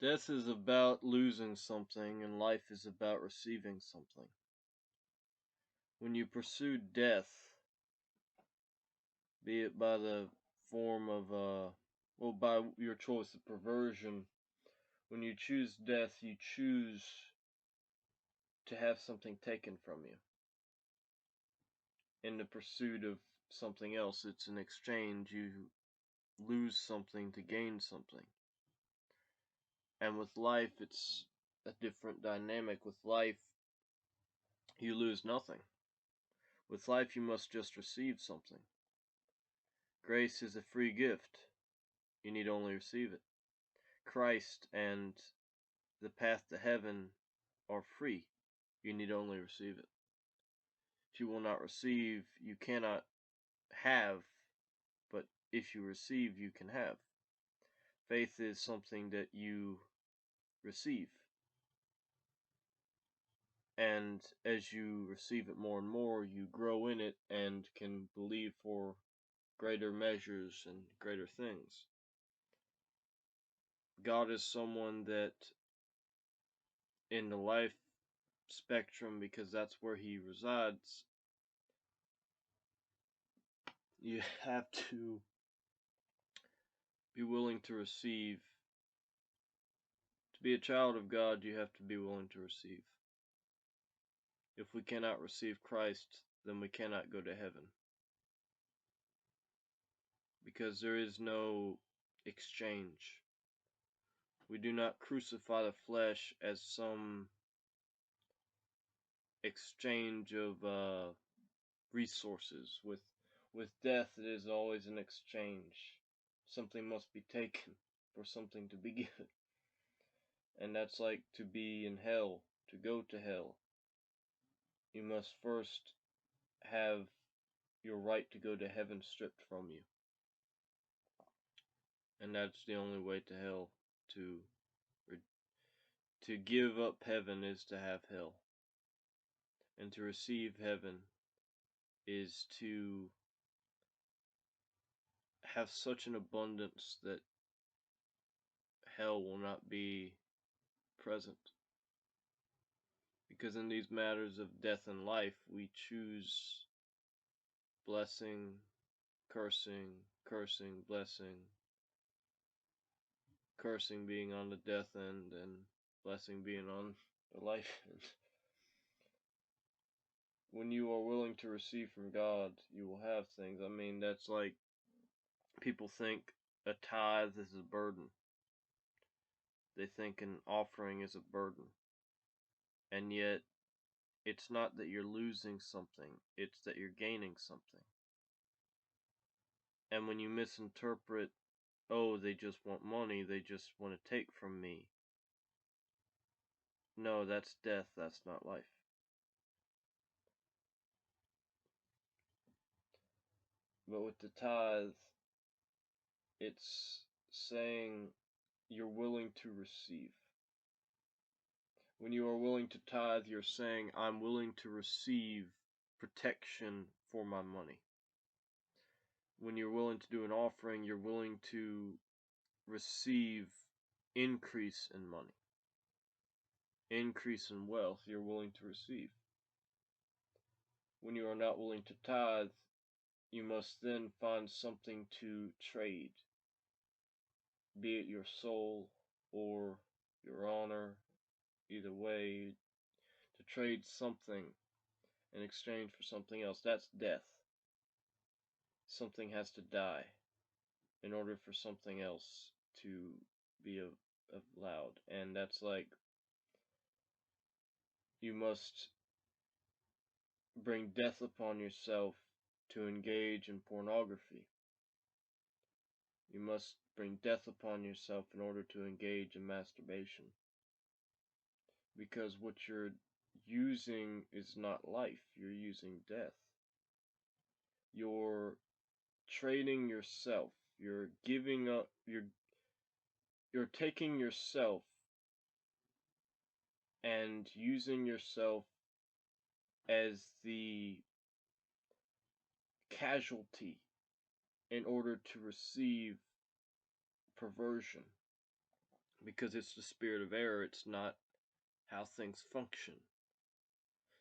Death is about losing something, and life is about receiving something. When you pursue death, be it by the form of, by your choice of perversion, when you choose death, you choose to have something taken from you. In the pursuit of something else, it's an exchange. You lose something to gain something. And with life, it's a different dynamic. With life, you lose nothing. With life, you must just receive something. Grace is a free gift. You need only receive it. Christ and the path to heaven are free. You need only receive it. If you will not receive, you cannot have, but if you receive, you can have. Faith is something that you receive. And as you receive it more and more, you grow in it and can believe for greater measures and greater things. God is someone that in the life spectrum, because that's where he resides, you have to be willing to receive. To be a child of God, you have to be willing to receive. If we cannot receive Christ, then we cannot go to heaven. Because there is no exchange. We do not crucify the flesh as some exchange of resources. With death, it is always an exchange. Something must be taken for something to be given. And that's like to be in hell, to go to hell. You must first have your right to go to heaven stripped from you. And that's the only way to hell. To give up heaven is to have hell. And to receive heaven is to have such an abundance that hell will not be present. Because in these matters of death and life, we choose blessing, cursing, cursing, blessing, cursing being on the death end and blessing being on the life end. When you are willing to receive from God, you will have things. I mean, that's like people think a tithe is a burden. They think an offering is a burden. And yet, it's not that you're losing something, it's that you're gaining something. And when you misinterpret, oh, they just want money, they just want to take from me. No, that's death, that's not life. But with the tithe, it's saying you're willing to receive. When you are willing to tithe, you're saying, I'm willing to receive protection for my money. When you're willing to do an offering, you're willing to receive increase in money. Increase in wealth, you're willing to receive. When you are not willing to tithe, you must then find something to trade. Be it your soul or your honor, either way, to trade something in exchange for something else. That's death. Something has to die in order for something else to be allowed. And that's like, you must bring death upon yourself to engage in pornography. You must bring death upon yourself in order to engage in masturbation. Because what you're using is not life, you're using death. You're trading yourself. You're giving up, you're taking yourself and using yourself as the casualty in order to receive perversion. because it's the spirit of error. It's not how things function.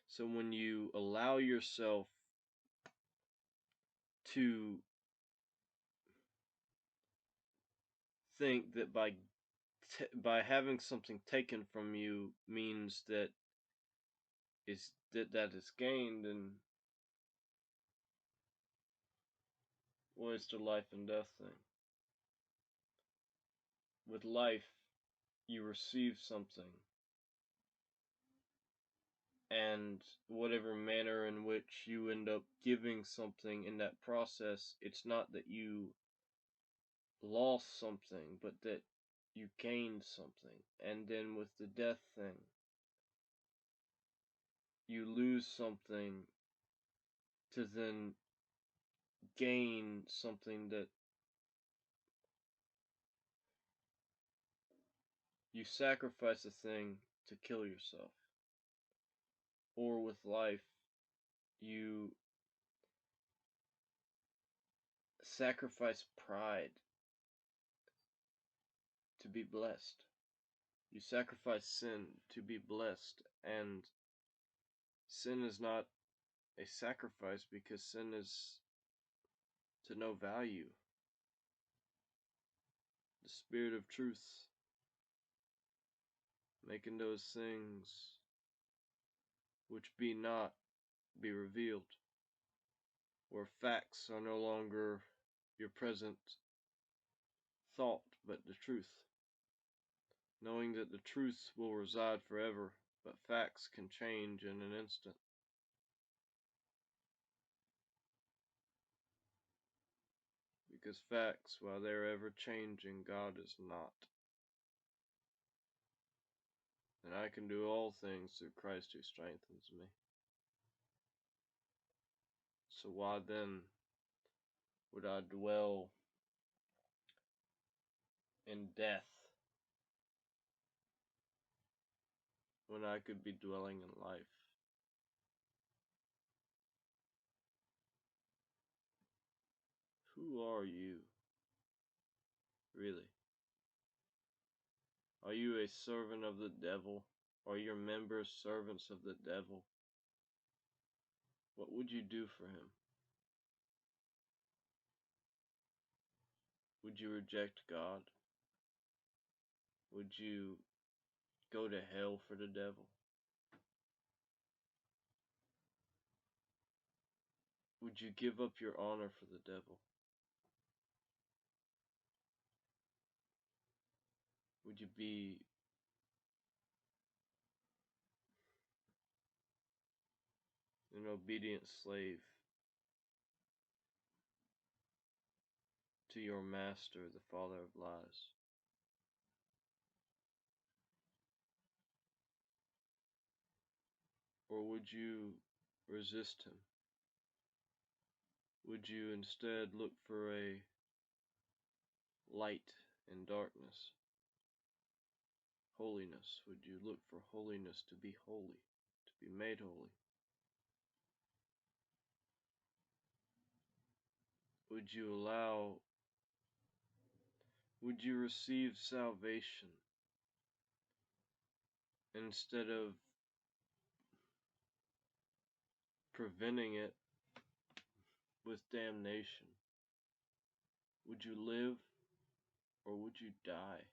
So when you allow yourself to think that by having something taken from you means that that is gained, and well, it's the life and death thing. With life, you receive something, and whatever manner in which you end up giving something in that process, it's not that you lost something, but that you gained something. And then with the death thing, you lose something to then gain something that you sacrifice a thing to kill yourself. Or with life, you sacrifice pride to be blessed. You sacrifice sin to be blessed, and sin is not a sacrifice because sin is to no value. The Spirit of truth, making those things which be not be revealed, where facts are no longer your present thought, but the truth. Knowing that the truth will reside forever, but facts can change in an instant. Because facts, while they're ever changing, God is not. And I can do all things through Christ who strengthens me. So why then would I dwell in death when I could be dwelling in life? Who are you, really? Are you a servant of the devil? Are your members servants of the devil? What would you do for him? Would you reject God? Would you go to hell for the devil? Would you give up your honor for the devil? Would you be an obedient slave to your master, the father of lies? Or would you resist him? Would you instead look for a light in darkness? Holiness. Would you look for holiness to be holy, to be made holy? Would you receive salvation instead of preventing it with damnation? Would you live or would you die?